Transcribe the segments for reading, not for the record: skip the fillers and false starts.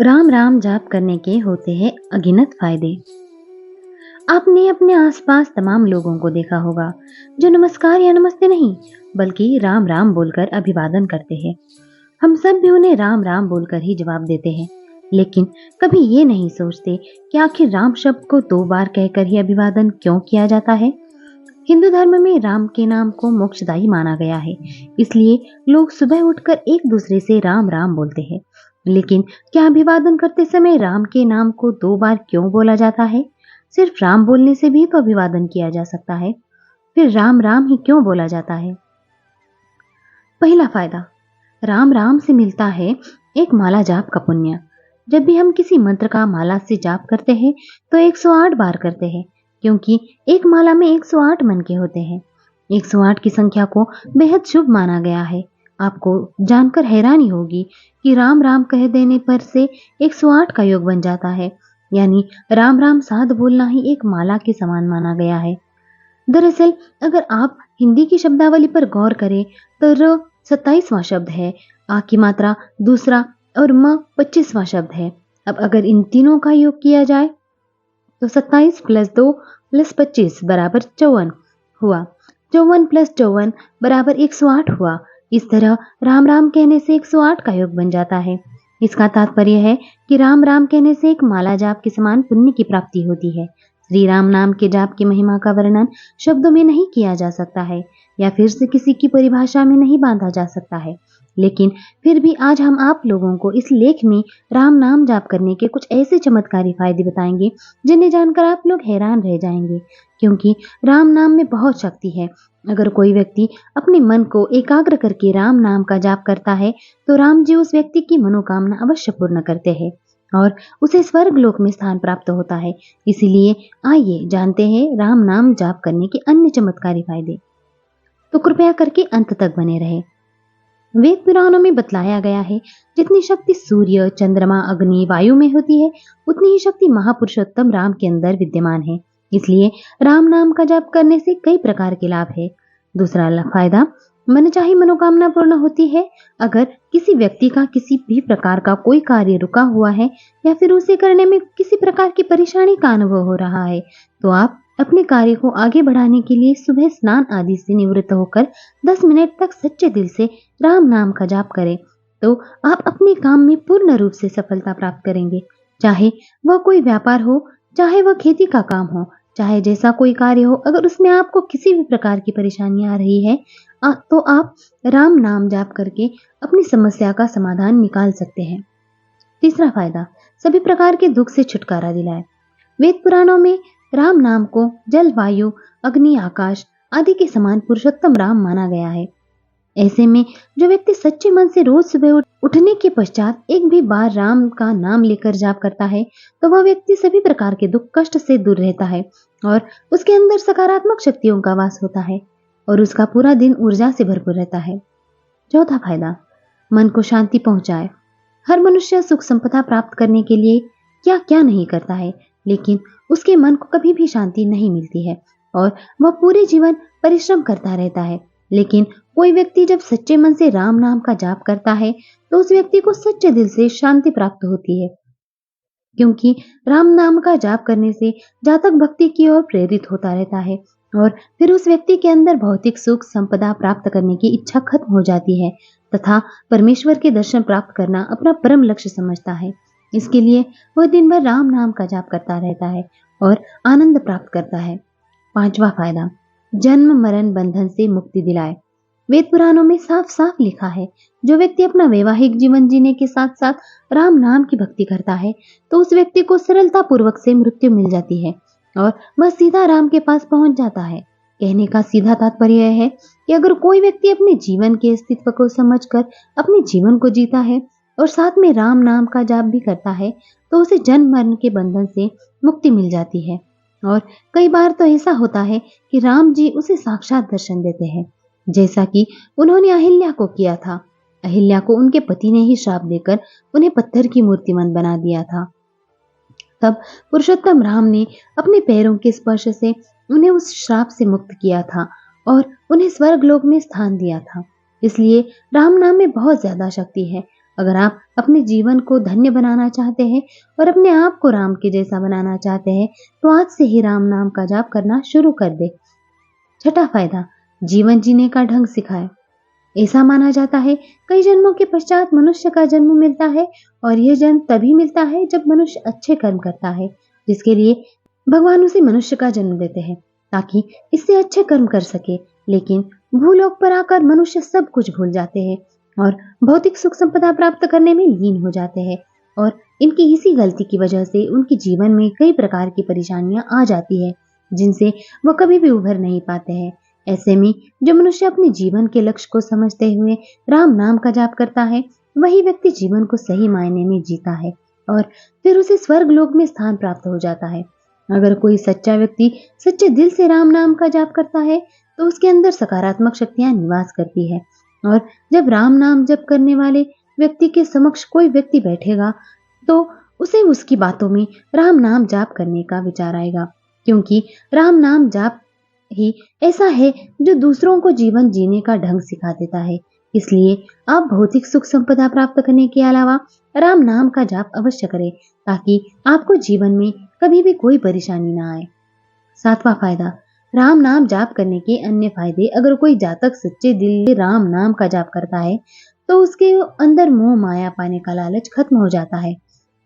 राम राम जाप करने के होते हैं अगिनत फायदे। आपने अपने आसपास तमाम लोगों को देखा होगा जो नमस्कार या नमस्ते नहीं बल्कि राम राम बोलकर अभिवादन करते हैं। हम सब भी उन्हें राम राम बोलकर ही जवाब देते हैं, लेकिन कभी ये नहीं सोचते कि आखिर राम शब्द को 2 बार कहकर ही अभिवादन क्यों किया जाता है। हिंदू धर्म में राम के नाम को मोक्षदायी माना गया है, इसलिए लोग सुबह उठकर एक दूसरे से राम राम बोलते हैं। लेकिन क्या अभिवादन करते समय राम के नाम को 2 बार क्यों बोला जाता है? सिर्फ राम बोलने से भी तो अभिवादन किया जा सकता है, फिर राम राम ही क्यों बोला जाता है? पहला फायदा, राम राम से मिलता है एक माला जाप का पुण्य। जब भी हम किसी मंत्र का माला से जाप करते हैं तो 108 बार करते हैं, क्योंकि एक माला में 108 मन के होते हैं। 108 की संख्या को बेहद शुभ माना गया है। आपको जानकर हैरानी होगी कि राम राम कह देने पर से 108 का योग बन जाता है, यानी राम राम साध बोलना ही एक माला के समान माना गया है। दरअसल अगर आप हिंदी की शब्दावली पर गौर करें तो र 27वां शब्द है, आ की मात्रा दूसरा और म 25वां शब्द है। अब अगर इन तीनों का योग किया जाए तो 27 प्लस 2 प्लस 25 बराबर 54 हुआ। 54 प्लस 54 बराबर 108 हुआ। इस तरह राम राम कहने से 108 का योग बन जाता है। इसका तात्पर्य है कि राम राम कहने से एक माला जाप के समान पुण्य की प्राप्ति होती है। श्री राम नाम के जाप की महिमा का वर्णन शब्दों में नहीं किया जा सकता है या फिर से किसी की परिभाषा में नहीं बांधा जा सकता है, लेकिन फिर भी आज हम आप लोगों को इस लेख में राम नाम जाप करने के कुछ ऐसे चमत्कारी फायदे बताएंगे जिन्हें जानकर आप लोग हैरान रह जाएंगे, क्योंकि राम नाम में बहुत शक्ति है। अगर कोई व्यक्ति अपने मन को एकाग्र करके राम नाम का जाप करता है तो राम जी उस व्यक्ति की मनोकामना अवश्य पूर्ण करते हैं और उसे स्वर्ग लोक में स्थान प्राप्त होता है। इसीलिए आइए जानते हैं राम नाम जाप करने के अन्य चमत्कारी फायदे। तो कृपया करके अंत तक बने रहे। वेद पुराणों में बतलाया गया है, जितनी शक्ति सूर्य, चंद्रमा, अग्नि, वायु में होती है, उतनी ही शक्ति महापुरुषोत्तम राम के अंदर विद्यमान है। इसलिए राम नाम का जाप करने से कई प्रकार के लाभ है। दूसरा फायदा, मनचाही मनोकामना पूर्ण होती है। अगर किसी व्यक्ति का किसी भी प्रकार का कोई कार्य रुका हुआ है या फिर उसे करने में किसी प्रकार की परेशानी का अनुभव हो रहा है, तो आप अपने कार्य को आगे बढ़ाने के लिए सुबह स्नान आदि से निवृत्त होकर 10 मिनट तक सच्चे दिल से राम नाम का जाप करें, तो आप अपने काम में पूर्ण रूप से सफलता प्राप्त करेंगे। चाहे वह कोई व्यापार हो, चाहे वह खेती का काम हो, चाहे जैसा कोई कार्य हो, अगर उसमें आपको किसी भी प्रकार की परेशानी आ रही है तो आप राम नाम जाप करके अपनी समस्या का समाधान निकाल सकते हैं। तीसरा फायदा, सभी प्रकार के दुख से छुटकारा दिलाए। वेद पुराणों में राम नाम को जल, वायु, अग्नि, आकाश आदि के समान पुरुषोत्तम राम माना गया है। ऐसे में जो व्यक्ति सच्चे मन से रोज सुबह उठने के पश्चात एक भी बार राम का नाम लेकर जाप करता है तो वह व्यक्ति सभी प्रकार के दुख कष्ट से दूर रहता है और उसके अंदर सकारात्मक शक्तियों का वास होता है और उसका पूरा दिन ऊर्जा से भरपूर रहता है। चौथा फायदा, मन को शांति पहुंचाए। हर मनुष्य सुख संपदा प्राप्त करने के लिए क्या क्या नहीं करता है, लेकिन उसके मन को कभी भी शांति नहीं मिलती है और वह पूरे जीवन परिश्रम करता रहता है। लेकिन कोई व्यक्ति जब सच्चे मन से राम नाम का जाप करता है तो उस व्यक्ति को सच्चे दिल से शांति प्राप्त होती है, क्योंकि राम नाम का जाप करने से जातक भक्ति की ओर प्रेरित होता रहता है और फिर उस व्यक्ति के अंदर भौतिक सुख संपदा प्राप्त करने की इच्छा खत्म हो जाती है तथा परमेश्वर के दर्शन प्राप्त करना अपना परम लक्ष्य समझता है। इसके लिए वह दिन भर राम नाम का जाप करता रहता है और आनंद प्राप्त करता है। पांचवा फायदा, जन्म मरण बंधन से मुक्ति दिलाए। वेद पुराणों में साफ साफ लिखा है, जो व्यक्ति अपना वैवाहिक जीवन जीने के साथ साथ राम नाम की भक्ति करता है तो उस व्यक्ति को सरलता पूर्वक से मृत्यु मिल जाती है और वह सीधा राम के पास पहुंच जाता है। कहने का सीधा तात्पर्य यह है कि अगर कोई व्यक्ति अपने जीवन के अस्तित्व को समझकर अपने जीवन को जीता है और साथ में राम नाम का जाप भी करता है तो उसे जन्म मरण के बंधन से मुक्ति मिल जाती है। और कई बार तो ऐसा होता है कि राम जी उसे साक्षात दर्शन देते हैं, जैसा कि उन्होंने अहिल्या को किया था। अहिल्या को उनके पति ने ही श्राप देकर उन्हें पत्थर की मूर्तिमंत बना दिया था। तब पुरुषोत्तम राम ने अपने पैरों के स्पर्श से उन्हें उस श्राप से मुक्त किया था और उन्हें स्वर्ग लोक में स्थान दिया था। इसलिए राम नाम में बहुत ज्यादा शक्ति है। अगर आप अपने जीवन को धन्य बनाना चाहते हैं और अपने आप को राम के जैसा बनाना चाहते हैं, तो आज से ही राम नाम का जाप करना शुरू कर दे। छठा फायदा, जीवन जीने का ढंग सिखाए। ऐसा माना जाता है कई जन्मों के पश्चात मनुष्य का जन्म मिलता है और यह जन्म तभी मिलता है जब मनुष्य अच्छे कर्म करता है, जिसके लिए भगवान उसे मनुष्य का जन्म देते हैं ताकि इससे अच्छे कर्म कर सके। लेकिन भूलोक पर आकर मनुष्य सब कुछ भूल जाते हैं और भौतिक सुख संपदा प्राप्त करने में लीन हो जाते हैं और इनकी इसी गलती की वजह से उनके जीवन में कई प्रकार की परेशानियां आ जाती है जिनसे वो कभी भी उभर नहीं पाते हैं। ऐसे में जो मनुष्य अपने जीवन के लक्ष्य को समझते हुए राम नाम का जाप करता है, वही व्यक्ति जीवन को सही मायने में जीता है और फिर उसे स्वर्ग लोक में स्थान प्राप्त हो जाता है। अगर कोई सच्चा व्यक्ति सच्चे दिल से राम नाम का जाप करता है तो उसके अंदर सकारात्मक शक्तियां निवास करती है और जब राम नाम जप करने वाले व्यक्ति के समक्ष कोई व्यक्ति बैठेगा तो उसे उसकी बातों में राम नाम जाप करने का विचार आएगा, क्योंकि राम नाम जाप ही ऐसा है जो दूसरों को जीवन जीने का ढंग सिखा देता है। इसलिए आप भौतिक सुख संपदा प्राप्त करने के अलावा राम नाम का जाप अवश्य करें ताकि आपको जीवन में कभी भी कोई परेशानी ना आए। सातवां फायदा, राम नाम जाप करने के अन्य फायदे। अगर कोई जातक सच्चे दिल से राम नाम का जाप करता है तो उसके अंदर मोह माया पाने का लालच खत्म हो जाता है।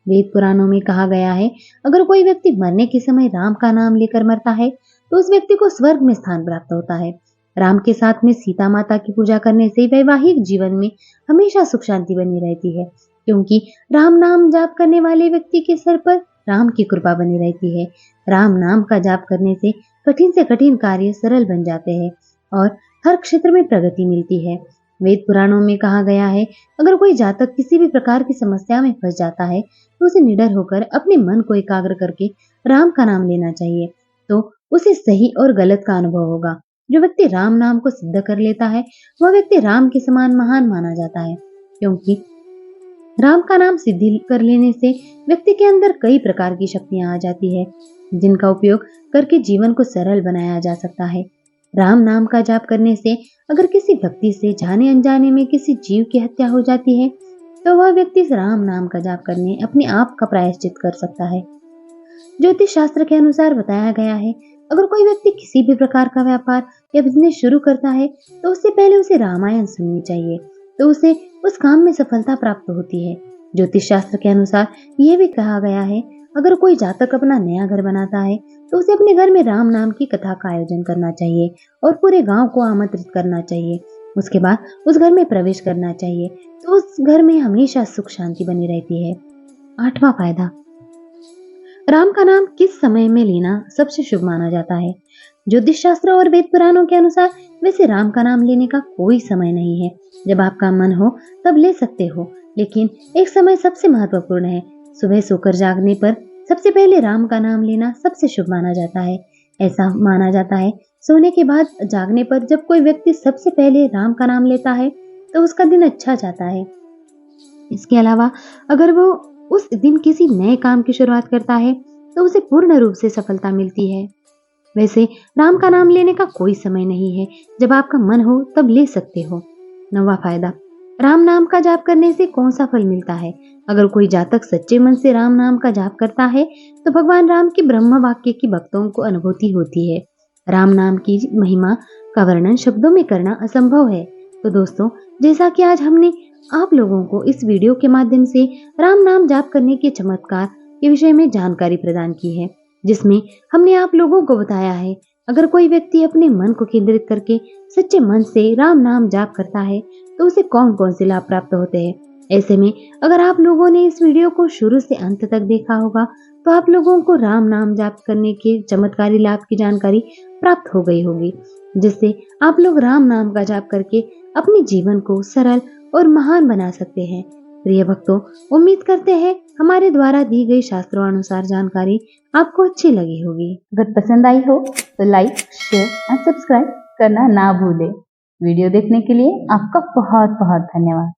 वेद पुराणों में कहा गया है, अगर कोई व्यक्ति मरने के समय राम का नाम लेकर मरता है तो उस व्यक्ति को स्वर्ग में स्थान प्राप्त होता है। राम के साथ में सीता माता की पूजा करने से वैवाहिक जीवन में हमेशा सुख शांति बनी रहती है, क्योंकि राम नाम जाप करने वाले व्यक्ति के सर पर राम की कृपा बनी रहती है। राम नाम का जाप करने से कठिन कार्य सरल बन जाते हैं और हर क्षेत्र में प्रगति मिलती है। वेद पुराणों में कहा गया है, अगर कोई जातक किसी भी प्रकार की समस्या में फंस जाता है तो उसे निडर होकर अपने मन को एकाग्र करके राम का नाम लेना चाहिए, तो उसे सही और गलत का अनुभव होगा। जो व्यक्ति राम नाम को सिद्ध कर लेता है वह व्यक्ति राम के समान महान माना जाता है, क्योंकि राम का नाम सिद्धि कर लेने से व्यक्ति के अंदर कई प्रकार की शक्तियां आ जाती है जिनका उपयोग करके जीवन को सरल बनाया जा सकता है। राम नाम का जाप करने से अगर किसी व्यक्ति से जाने अनजाने में किसी जीव की हत्या हो जाती है तो वह व्यक्ति इस राम नाम का जाप करने अपने आप का प्रायश्चित कर सकता है। ज्योतिष शास्त्र के अनुसार बताया गया है, अगर कोई व्यक्ति किसी भी प्रकार का व्यापार या बिजनेस शुरू करता है तो उससे पहले उसे रामायण सुननी चाहिए, तो उसे उस काम में सफलता प्राप्त होती है। ज्योतिष शास्त्र के अनुसार यह भी कहा गया है, अगर कोई जातक अपना नया घर बनाता है तो उसे अपने घर में राम नाम की कथा का आयोजन करना चाहिए और पूरे गांव को आमंत्रित करना चाहिए। उसके बाद उस घर में प्रवेश करना चाहिए, तो उस घर में हमेशा सुख शांति बनी रहती है। आठवां फायदा, राम का नाम किस समय में लेना सबसे शुभ माना जाता है। ज्योतिष शास्त्र और वेद पुराणों के अनुसार वैसे राम का नाम लेने का कोई समय नहीं है। जब आपका मन हो तब ले सकते हो, लेकिन एक समय सबसे महत्वपूर्ण है। सुबह सोकर जागने पर सबसे पहले राम का नाम लेना सबसे शुभ माना जाता है। ऐसा माना जाता है, सोने के बाद जागने पर जब कोई व्यक्ति सबसे पहले राम का नाम लेता है तो उसका दिन अच्छा जाता है। इसके अलावा अगर वो उस दिन किसी नए काम की शुरुआत करता है तो उसे पूर्ण रूप से सफलता मिलती है। वैसे राम का नाम लेने का कोई समय नहीं है, जब आपका मन हो तब ले सकते हो। नौवां फायदा, राम नाम का जाप करने से कौन सा फल मिलता है। अगर कोई जातक सच्चे मन से राम नाम का जाप करता है तो भगवान राम के ब्रह्म वाक्य की भक्तों को अनुभूति होती है। राम नाम की महिमा का वर्णन शब्दों में करना असंभव है। तो दोस्तों, जैसा कि आज हमने आप लोगों को इस वीडियो के माध्यम से राम नाम जाप करने के चमत्कार के विषय में जानकारी प्रदान की है, जिसमें हमने आप लोगों को बताया है, अगर कोई व्यक्ति अपने मन को केंद्रित करके सच्चे मन से राम नाम जाप करता है तो उसे कौन कौन से लाभ प्राप्त होते हैं। ऐसे में अगर आप लोगों ने इस वीडियो को शुरू से अंत तक देखा होगा तो आप लोगों को राम नाम जाप करने के चमत्कारी लाभ की जानकारी प्राप्त हो गई होगी, जिससे आप लोग राम नाम का जाप करके अपने जीवन को सरल और महान बना सकते हैं। प्रिय भक्तों, उम्मीद करते हैं हमारे द्वारा दी गई शास्त्रों अनुसार जानकारी आपको अच्छी लगी होगी। अगर पसंद आई हो तो लाइक, शेयर एंड सब्सक्राइब करना ना भूलें। वीडियो देखने के लिए आपका बहुत बहुत धन्यवाद।